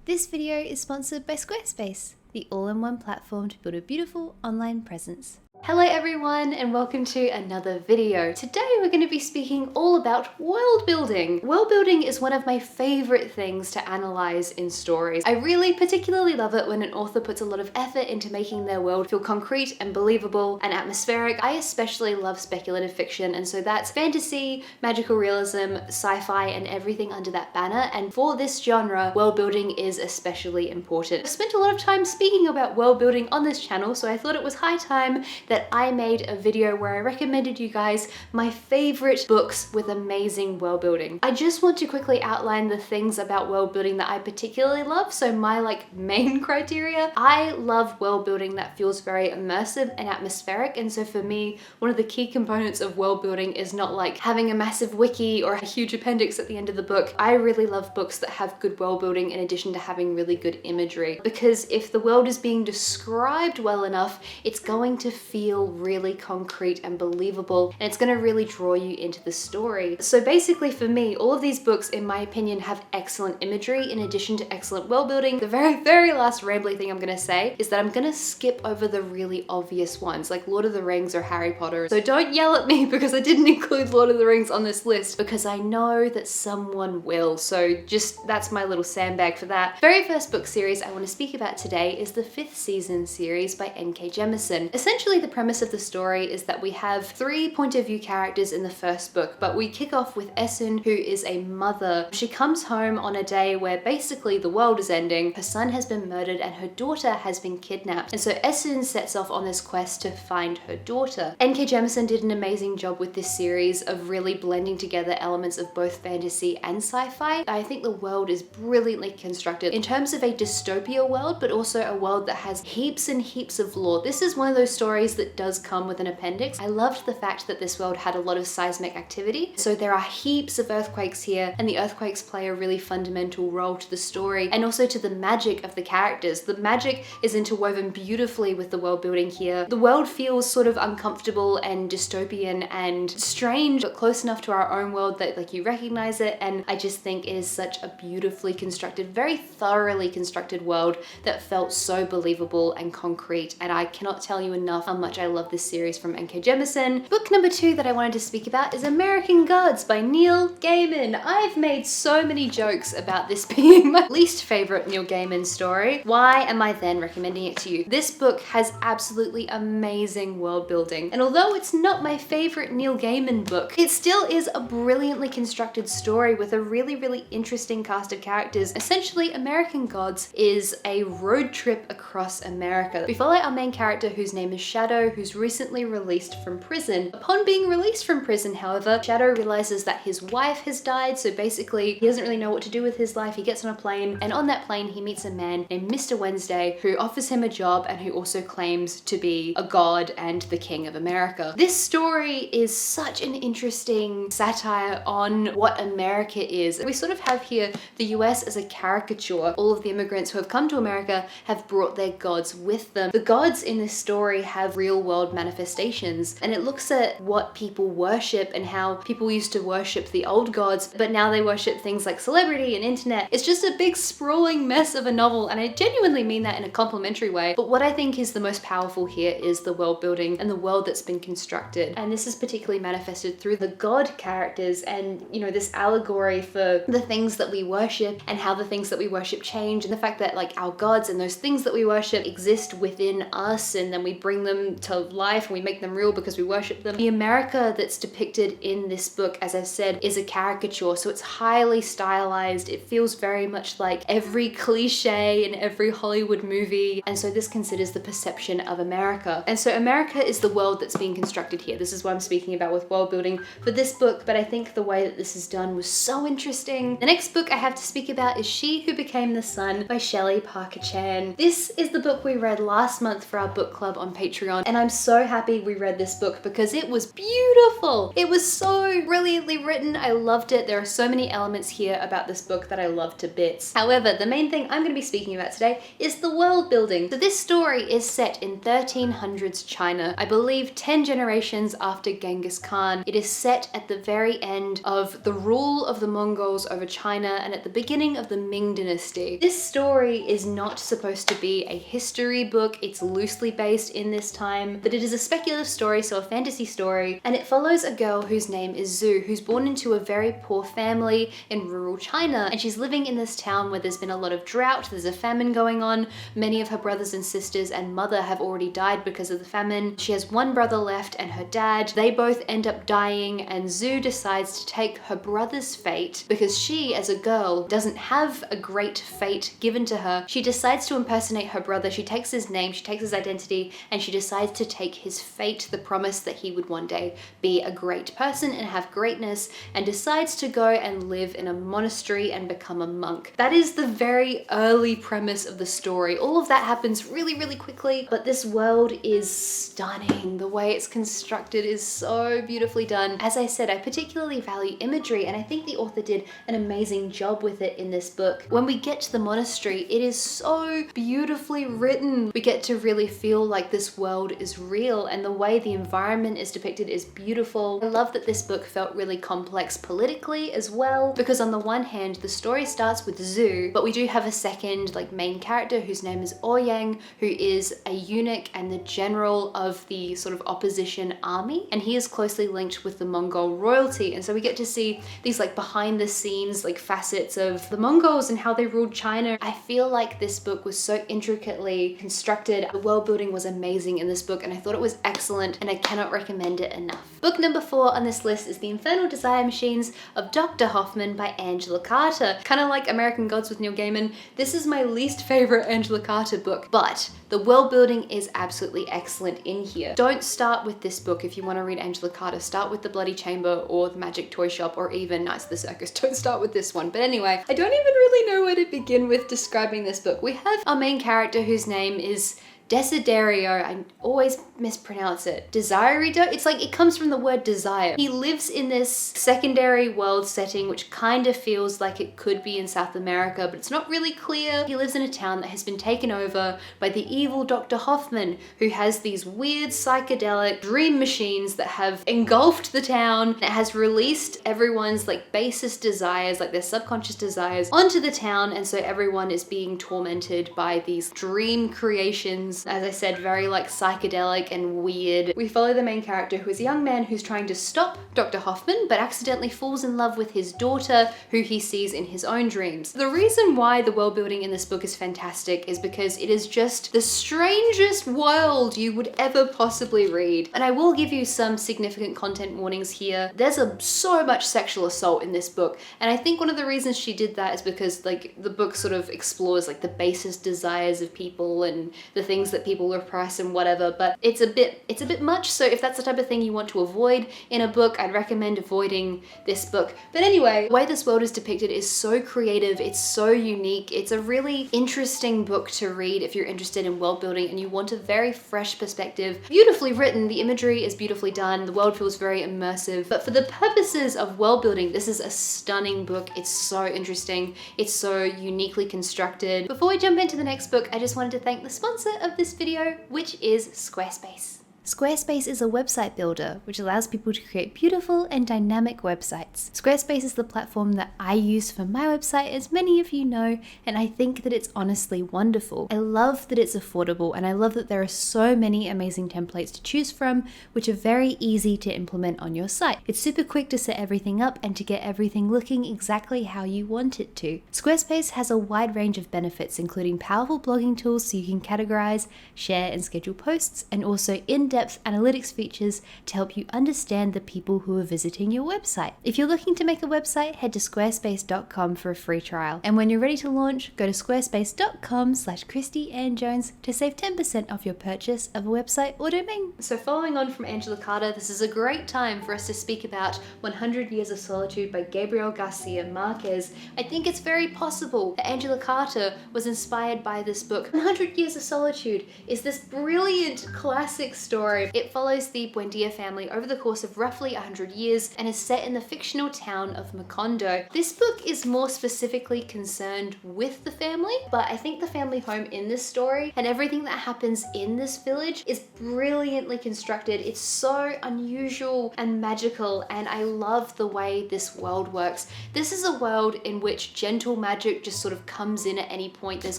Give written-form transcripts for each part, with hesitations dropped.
This video is sponsored by Squarespace, the all-in-one platform to build a beautiful online presence. Hello everyone and welcome to another video. Today we're going to be speaking all about world building. World building is one of my favorite things to analyze in stories. I really particularly love it when an author puts a lot of effort into making their world feel concrete and believable and atmospheric. I especially love speculative fiction, and so that's fantasy, magical realism, sci-fi, and everything under that banner. And for this genre, world building is especially important. I've spent a lot of time speaking about world building on this channel, so I thought it was high time that I made a video where I recommended you guys my favorite books with amazing world building. I just want to quickly outline the things about world building that I particularly love. So my main criteria, I love world building that feels very immersive and atmospheric. And so for me, one of the key components of world building is not like having a massive wiki or a huge appendix at the end of the book. I really love books that have good world building in addition to having really good imagery, because if the world is being described well enough, it's going to feel really concrete and believable, and it's going to really draw you into the story. So basically for me, all of these books, in my opinion, have excellent imagery in addition to excellent world building. The very last rambly thing I'm going to say is that I'm going to skip over the really obvious ones like Lord of the Rings or Harry Potter. So don't yell at me because I didn't include Lord of the Rings on this list, because I know that someone will. So just, that's my little sandbag for that. Very first book series I want to speak about today is the 5th season series by N.K. Jemisin. Essentially the premise of the story is that we have 3 point of view characters in the first book, but we kick off with Esun, who is a mother. She comes home on a day where basically the world is ending. Her son has been murdered and her daughter has been kidnapped. And so Esun sets off on this quest to find her daughter. N.K. Jemisin did an amazing job with this series of really blending together elements of both fantasy and sci-fi. I think the world is brilliantly constructed in terms of a dystopia world, but also a world that has heaps and heaps of lore. This is one of those stories that does come with an appendix. I loved the fact that this world had a lot of seismic activity. So there are heaps of earthquakes here, and the earthquakes play a really fundamental role to the story and also to the magic of the characters. The magic is interwoven beautifully with the world building here. The world feels sort of uncomfortable and dystopian and strange, but close enough to our own world that you recognize it. And I just think it is such a beautifully constructed, very thoroughly constructed world that felt so believable and concrete. And I cannot tell you enough how much I love this series from N.K. Jemisin. Book number 2 that I wanted to speak about is American Gods by Neil Gaiman. I've made so many jokes about this being my least favorite Neil Gaiman story. Why am I then recommending it to you? This book has absolutely amazing world building, and although it's not my favorite Neil Gaiman book, it still is a brilliantly constructed story with a really interesting cast of characters. Essentially, American Gods is a road trip across America. We follow our main character, whose name is Shadow, who's recently released from prison. Upon being released from prison, however, Shadow realizes that his wife has died, so basically he doesn't really know what to do with his life. He gets on a plane, and on that plane he meets a man named Mr. Wednesday, who offers him a job and who also claims to be a god and the king of America. This story is such an interesting satire on what America is. We sort of have here the US as a caricature. All of the immigrants who have come to America have brought their gods with them. The gods in this story have real world manifestations, and it looks at what people worship and how people used to worship the old gods, but now they worship things like celebrity and internet. It's just a big sprawling mess of a novel, and I genuinely mean that in a complimentary way. But what I think is the most powerful here is the world building and the world that's been constructed, and this is particularly manifested through the god characters and this allegory for the things that we worship and how the things that we worship change, and the fact that our gods and those things that we worship exist within us, and then we bring them to life and we make them real because we worship them. The America that's depicted in this book, as I said, is a caricature, so it's highly stylized. It feels very much like every cliche in every Hollywood movie, and so this considers the perception of America. And so America is the world that's being constructed here. This is what I'm speaking about with world building for this book, but I think the way that this is done was so interesting. The next book I have to speak about is She Who Became the Sun by Shelley Parker Chan. This is the book we read last month for our book club on Patreon, and I'm so happy we read this book because it was beautiful. It was so brilliantly written. I loved it. There are so many elements here about this book that I love to bits. However, the main thing I'm going to be speaking about today is the world building. So this story is set in 1300s China, I believe 10 generations after Genghis Khan. It is set at the very end of the rule of the Mongols over China and at the beginning of the Ming Dynasty. This story is not supposed to be a history book. It's loosely based in this time, but it is a speculative story, so a fantasy story, and it follows a girl whose name is Zhu, who's born into a very poor family in rural China, and she's living in this town where there's been a lot of drought, there's a famine going on. Many of her brothers and sisters and mother have already died because of the famine. She has one brother left and her dad. They both end up dying, and Zhu decides to take her brother's fate because she, as a girl, doesn't have a great fate given to her. She decides to impersonate her brother. She takes his name, she takes his identity, and she decides to take his fate, the promise that he would one day be a great person and have greatness, and decides to go and live in a monastery and become a monk. That is the very early premise of the story. All of that happens really, really quickly, but this world is stunning. The way it's constructed is so beautifully done. As I said, I particularly value imagery, and I think the author did an amazing job with it in this book. When we get to the monastery, it is so beautifully written. We get to really feel like this world is real, and the way the environment is depicted is beautiful. I love that this book felt really complex politically as well, because on the one hand, the story starts with Zhu, but we do have a second main character whose name is Ouyang, who is a eunuch and the general of the sort of opposition army, and he is closely linked with the Mongol royalty. And so we get to see these behind the scenes facets of the Mongols and how they ruled China. I feel like this book was so intricately constructed. The world building was amazing in this book, and I thought it was excellent, and I cannot recommend it enough. Book number 4 on this list is The Infernal Desire Machines of Dr. Hoffman by Angela Carter. Kind of like American Gods with Neil Gaiman, this is my least favorite Angela Carter book, but the world building is absolutely excellent in here. Don't start with this book if you want to read Angela Carter. Start with The Bloody Chamber or The Magic Toy Shop or even Knights of the Circus. Don't start with this one. But anyway, I don't even really know where to begin with describing this book. We have our main character whose name is Desiderio, I always mispronounce it. Desirito? It's it comes from the word desire. He lives in this secondary world setting, which kind of feels like it could be in South America, but it's not really clear. He lives in a town that has been taken over by the evil Dr. Hoffman, who has these weird psychedelic dream machines that have engulfed the town. It has released everyone's basest desires, their subconscious desires, onto the town, and so everyone is being tormented by these dream creations. As I said, very psychedelic and weird. We follow the main character, who is a young man who's trying to stop Dr. Hoffman, but accidentally falls in love with his daughter, who he sees in his own dreams. The reason why the world building in this book is fantastic is because it is just the strangest world you would ever possibly read. And I will give you some significant content warnings here. There's so much sexual assault in this book, and I think one of the reasons she did that is because the book sort of explores the basest desires of people and the things that people repress and whatever, but it's a bit much. So if that's the type of thing you want to avoid in a book, I'd recommend avoiding this book. But anyway, the way this world is depicted is so creative, it's so unique. It's a really interesting book to read if you're interested in world building and you want a very fresh perspective. Beautifully written, the imagery is beautifully done, the world feels very immersive, but for the purposes of world building, this is a stunning book. It's so interesting, it's so uniquely constructed. Before we jump into the next book, I just wanted to thank the sponsor of this video, which is Squarespace. Squarespace is a website builder which allows people to create beautiful and dynamic websites. Squarespace is the platform that I use for my website, as many of you know, and I think that it's honestly wonderful. I love that it's affordable, and I love that there are so many amazing templates to choose from, which are very easy to implement on your site. It's super quick to set everything up and to get everything looking exactly how you want it to. Squarespace has a wide range of benefits, including powerful blogging tools so you can categorize, share, and schedule posts, and also in-depth in-depth analytics features to help you understand the people who are visiting your website. If you're looking to make a website, head to squarespace.com for a free trial. And when you're ready to launch, go to squarespace.com/ChristyAnnJones to save 10% off your purchase of a website or domain. So following on from Angela Carter, this is a great time for us to speak about 100 Years of Solitude by Gabriel Garcia Marquez. I think it's very possible that Angela Carter was inspired by this book. 100 Years of Solitude is this brilliant classic story. It follows the Buendia family over the course of roughly 100 years and is set in the fictional town of Macondo. This book is more specifically concerned with the family, but I think the family home in this story and everything that happens in this village is brilliantly constructed. It's so unusual and magical, and I love the way this world works. This is a world in which gentle magic just sort of comes in at any point. There's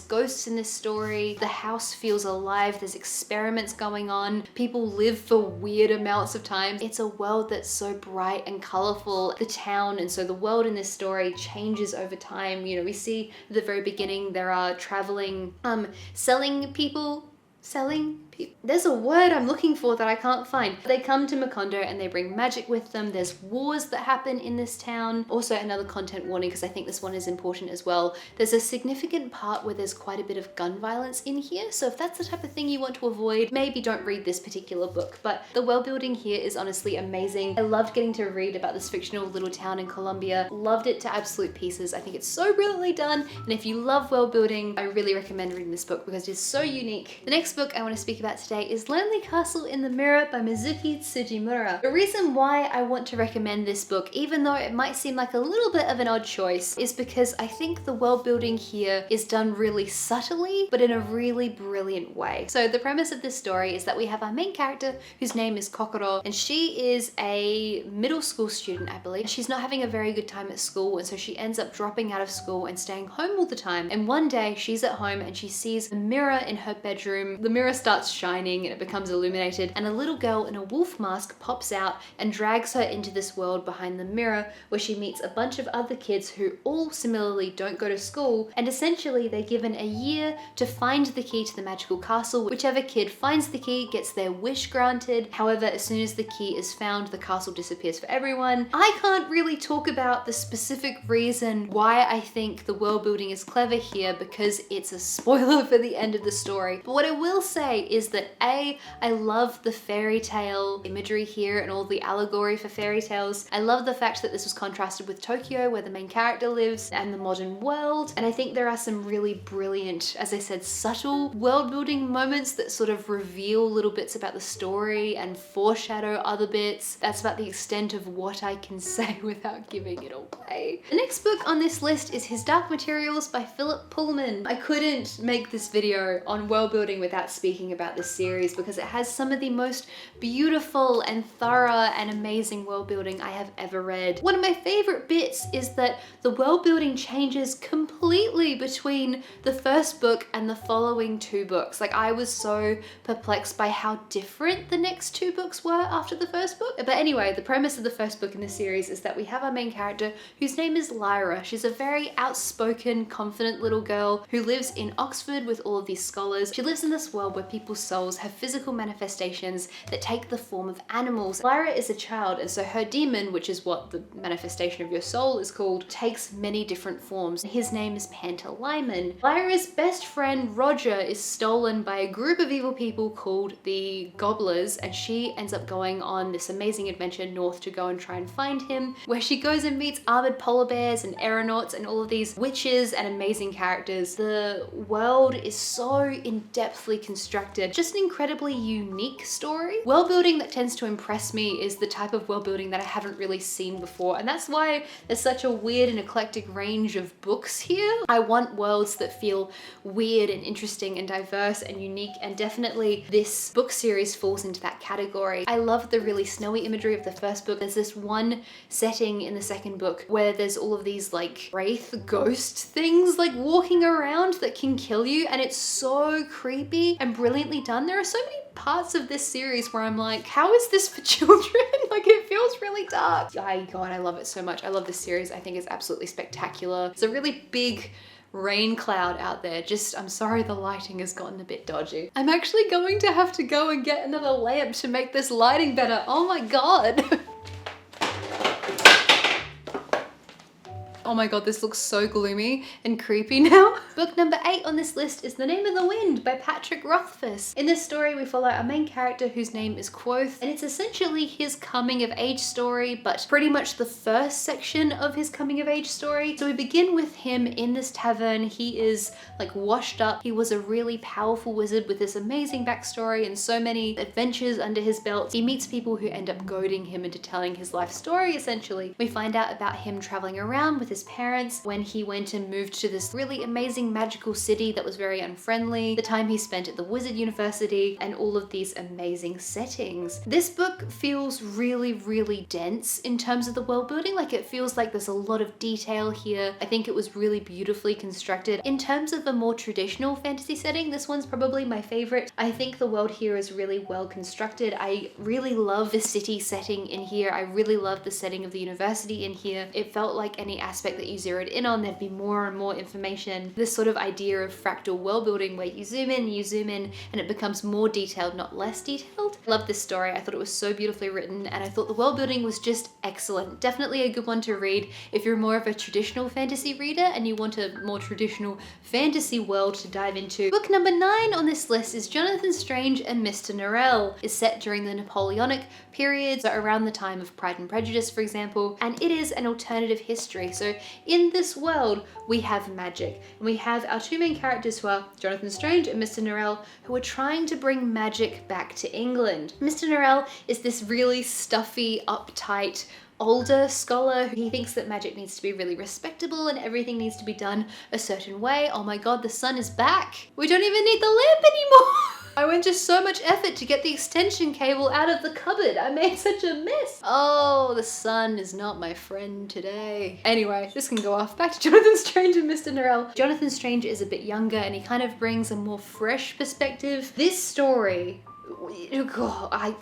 ghosts in this story. The house feels alive. There's experiments going on. People live for weird amounts of time. It's a world that's so bright and colorful. The town, and so the world in this story changes over time. You know, we see at the very beginning there are traveling, selling people. There's a word I'm looking for that I can't find. They come to Macondo and they bring magic with them. There's wars that happen in this town. Also, another content warning, because I think this one is important as well. There's a significant part where there's quite a bit of gun violence in here. So if that's the type of thing you want to avoid, maybe don't read this particular book. But the world building here is honestly amazing. I loved getting to read about this fictional little town in Colombia. Loved it to absolute pieces. I think it's so brilliantly done. And if you love world building, I really recommend reading this book because it is so unique. The next book I want to speak about today is Lonely Castle in the Mirror by Mizuki Tsujimura. The reason why I want to recommend this book, even though it might seem like a little bit of an odd choice, is because I think the world building here is done really subtly, but in a really brilliant way. So the premise of this story is that we have our main character whose name is Kokoro, and she is a middle school student, I believe. She's not having a very good time at school, and so she ends up dropping out of school and staying home all the time. And one day she's at home and she sees a mirror in her bedroom. The mirror starts shining and it becomes illuminated, and a little girl in a wolf mask pops out and drags her into this world behind the mirror, where she meets a bunch of other kids who all similarly don't go to school, and essentially they're given a year to find the key to the magical castle. Whichever kid finds the key gets their wish granted. However, as soon as the key is found, the castle disappears for everyone. I can't really talk about the specific reason why I think the world building is clever here, because it's a spoiler for the end of the story. But what I will say is that I love the fairy tale imagery here and all the allegory for fairy tales. I love the fact that this was contrasted with Tokyo, where the main character lives, and the modern world. And I think there are some really brilliant, as I said, subtle world building moments that sort of reveal little bits about the story and foreshadow other bits. That's about the extent of what I can say without giving it away. The next book on this list is His Dark Materials by Philip Pullman. I couldn't make this video on world building without speaking about this series because it has some of the most beautiful and thorough and amazing world building I have ever read. One of my favorite bits is that the world building changes completely between the first book and the following two books. Like, I was so perplexed by how different the next two books were after the first book. But anyway, the premise of the first book in this series is that we have our main character whose name is Lyra. She's a very outspoken, confident little girl who lives in Oxford with all of these scholars. She lives in this world where people's souls have physical manifestations that take the form of animals. Lyra is a child, and so her demon, which is what the manifestation of your soul is called, takes many different forms. His name is Pantalaimon. Lyra's best friend Roger is stolen by a group of evil people called the Gobblers, and she ends up going on this amazing adventure north to go and try and find him, where she goes and meets armored polar bears and aeronauts and all of these witches and amazing characters. The world is so in-depthly constructed. Just an incredibly unique story. World building that tends to impress me is the type of world building that I haven't really seen before, and that's why there's such a weird and eclectic range of books here. I want worlds that feel weird and interesting and diverse and unique, and definitely this book series falls into that category. I love the really snowy imagery of the first book. There's this one setting in the second book where there's all of these like wraith ghost things like walking around that can kill you, and it's so creepy and brilliantly done. There are so many parts of this series where I'm like, how is this for children? Like, it feels really dark. God, I love it so much. I love this series. I think it's absolutely spectacular. It's a really big rain cloud out there. I'm sorry the lighting has gotten a bit dodgy. I'm actually going to have to go and get another lamp to make this lighting better. Oh my God. Oh my God, this looks so gloomy and creepy now. Book number 8 on this list is The Name of the Wind by Patrick Rothfuss. In this story, we follow our main character whose name is Quoth, and it's essentially his coming of age story, but pretty much the first section of his coming of age story. So we begin with him in this tavern. He is like washed up. He was a really powerful wizard with this amazing backstory and so many adventures under his belt. He meets people who end up goading him into telling his life story, essentially. We find out about him traveling around with his parents when he went and moved to this really amazing magical city that was very unfriendly, the time he spent at the Wizard University, and all of these amazing settings. This book feels really, really dense in terms of the world building. Like, it feels like there's a lot of detail here. I think it was really beautifully constructed. In terms of a more traditional fantasy setting, this one's probably my favorite. I think the world here is really well constructed. I really love the city setting in here. I really love the setting of the university in here. It felt like any aspect that you zeroed in on, there'd be more and more information. This sort of idea of fractal world building where you zoom in, and it becomes more detailed, not less detailed. I love this story. I thought it was so beautifully written, and I thought the world building was just excellent. Definitely a good one to read if you're more of a traditional fantasy reader and you want a more traditional fantasy world to dive into. Book number 9 on this list is Jonathan Strange and Mr. Norrell. It's set during the Napoleonic period, so around the time of Pride and Prejudice, for example, and it is an alternative history. So in this world, we have magic, and we have our two main characters who are Jonathan Strange and Mr. Norrell, who are trying to bring magic back to England. Mr. Norrell is this really stuffy, uptight, older scholar. He thinks that magic needs to be really respectable and everything needs to be done a certain way. Oh my God, the sun is back. We don't even need the lamp anymore. I went to so much effort to get the extension cable out of the cupboard. I made such a mess. Oh, the sun is not my friend today. Anyway, this can go off. Back to Jonathan Strange and Mr. Norrell. Jonathan Strange is a bit younger and he kind of brings a more fresh perspective. This story, I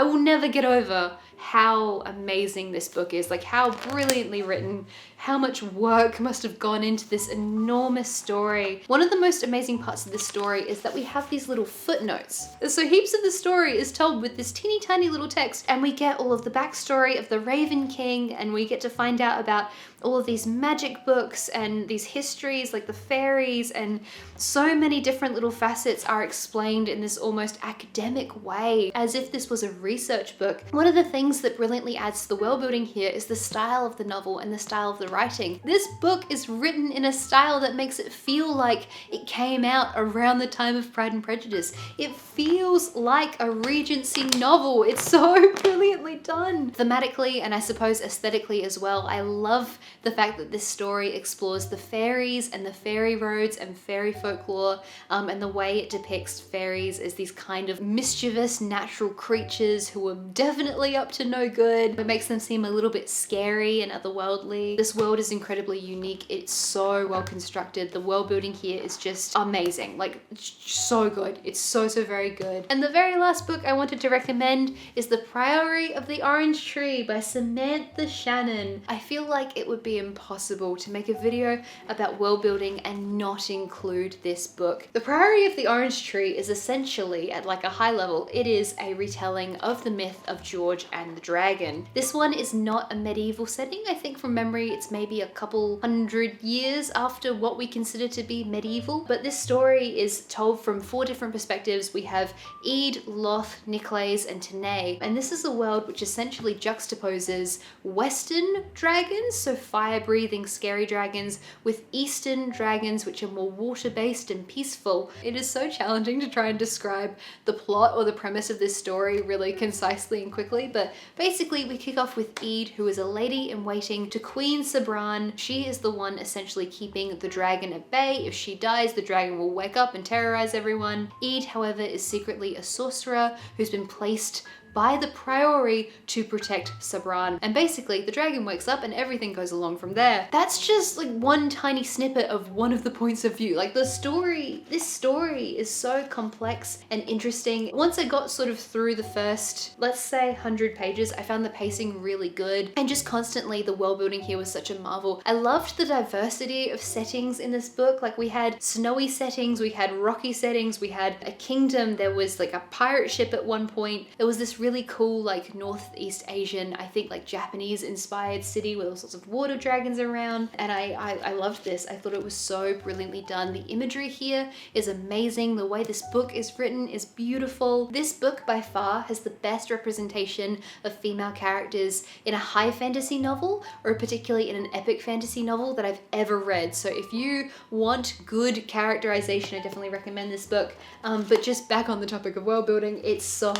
will never get over how amazing this book is, like how brilliantly written, how much work must have gone into this enormous story. One of the most amazing parts of this story is that we have these little footnotes. So heaps of the story is told with this teeny tiny little text, and we get all of the backstory of the Raven King, and we get to find out about all of these magic books and these histories like the fairies, and so many different little facets are explained in this almost academic way, as if this was a research book. One of the things that brilliantly adds to the world building here is the style of the novel and the style of the writing. This book is written in a style that makes it feel like it came out around the time of Pride and Prejudice. It feels like a Regency novel. It's so brilliantly done. Thematically, and I suppose aesthetically as well, I love the fact that this story explores the fairies and the fairy roads and fairy folklore, and the way it depicts fairies as these kind of mischievous natural creatures who are definitely up to no good. It makes them seem a little bit scary and otherworldly. This world is incredibly unique. It's so well constructed. The world building here is just amazing, like so good. It's so very good. And the very last book I wanted to recommend is The Priory of the Orange Tree by Samantha Shannon. I feel like it would be impossible to make a video about world building and not include this book. The Priory of the Orange Tree is essentially, at like a high level, it is a retelling of the myth of George and the Dragon. This one is not a medieval setting. I think from memory it's maybe a couple hundred years after what we consider to be medieval, but this story is told from 4 different perspectives. We have Eid, Loth, Nicolaes, and Tenay, and this is a world which essentially juxtaposes Western dragons, so fire-breathing scary dragons, with Eastern dragons which are more water-based and peaceful. It is so challenging to try and describe the plot or the premise of this story really concisely and quickly, but basically we kick off with Eid, who is a lady in waiting to Queen Sabran. She is the one essentially keeping the dragon at bay. If she dies, the dragon will wake up and terrorize everyone. Eid, however, is secretly a sorcerer who's been placed by the Priori to protect Sabran. And basically the dragon wakes up and everything goes along from there. That's just like one tiny snippet of one of the points of view. Like this story is so complex and interesting. Once I got sort of through the first, let's say 100 pages, I found the pacing really good, and just constantly the world building here was such a marvel. I loved the diversity of settings in this book. Like we had snowy settings, we had rocky settings, we had a kingdom, there was like a pirate ship at one point. There was this really cool like Northeast Asian, I think like Japanese inspired city with all sorts of water dragons around, and I loved this. I thought it was so brilliantly done. The imagery here is amazing. The way this book is written is beautiful. This book by far has the best representation of female characters in a high fantasy novel, or particularly in an epic fantasy novel, that I've ever read. So if you want good characterization, I definitely recommend this book. But just back on the topic of world building, it's so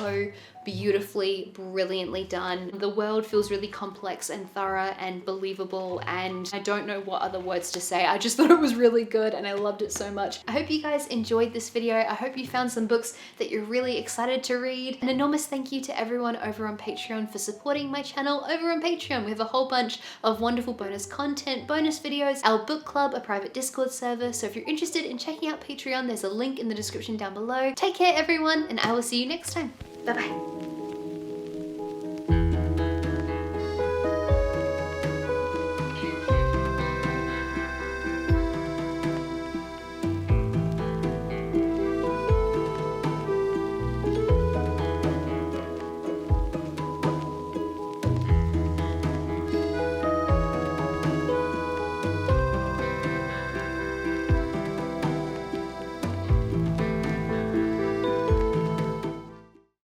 beautifully, brilliantly done. The world feels really complex and thorough and believable, and I don't know what other words to say. I just thought it was really good and I loved it so much. I hope you guys enjoyed this video. I hope you found some books that you're really excited to read. An enormous thank you to everyone over on Patreon for supporting my channel. Over on Patreon, we have a whole bunch of wonderful bonus content, bonus videos, our book club, a private Discord server. So if you're interested in checking out Patreon, there's a link in the description down below. Take care everyone, and I will see you next time. Bye bye.